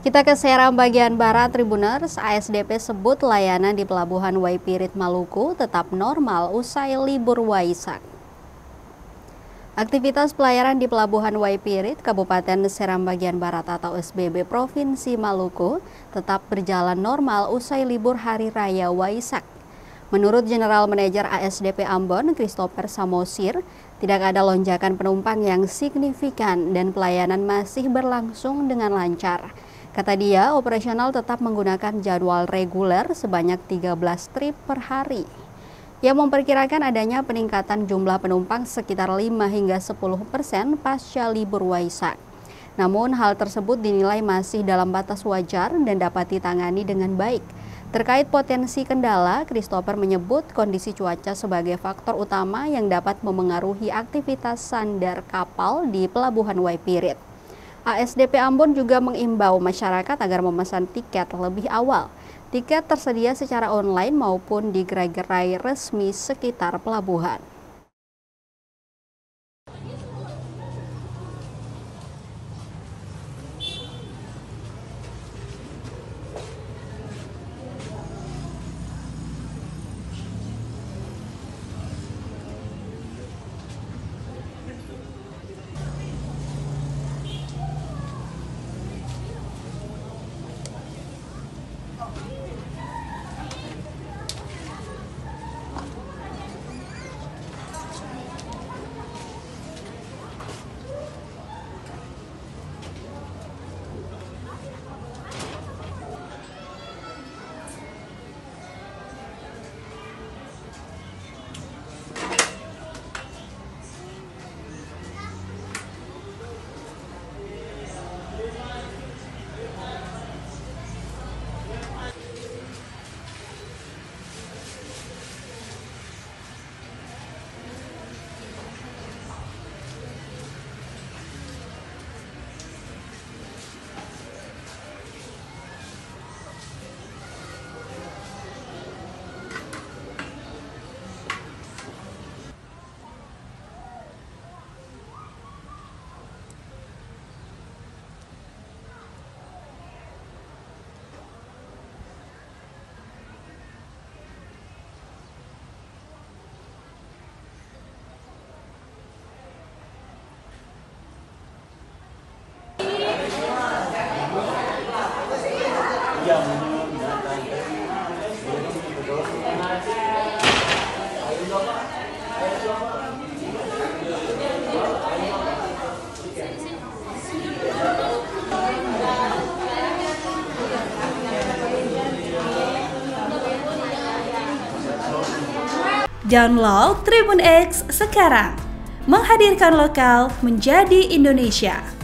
Kita ke Seram bagian Barat, Tribuners. ASDP sebut layanan di Pelabuhan Waipirit Maluku tetap normal usai libur Waisak. Aktivitas pelayaran di Pelabuhan Waipirit, Kabupaten Seram bagian Barat atau SBB Provinsi Maluku tetap berjalan normal usai libur Hari Raya Waisak. Menurut General Manager ASDP Ambon, Christopher Samosir, tidak ada lonjakan penumpang yang signifikan dan pelayanan masih berlangsung dengan lancar. Kata dia, operasional tetap menggunakan jadwal reguler sebanyak 13 trip per hari. Ia memperkirakan adanya peningkatan jumlah penumpang sekitar 5 hingga 10% pasca libur Waisak. Namun hal tersebut dinilai masih dalam batas wajar dan dapat ditangani dengan baik. Terkait potensi kendala, Christopher menyebut kondisi cuaca sebagai faktor utama yang dapat memengaruhi aktivitas sandar kapal di Pelabuhan Waipirit. ASDP Ambon juga mengimbau masyarakat agar memesan tiket lebih awal. Tiket tersedia secara online maupun di gerai-gerai resmi sekitar pelabuhan. Download Tribun X sekarang, menghadirkan lokal menjadi Indonesia.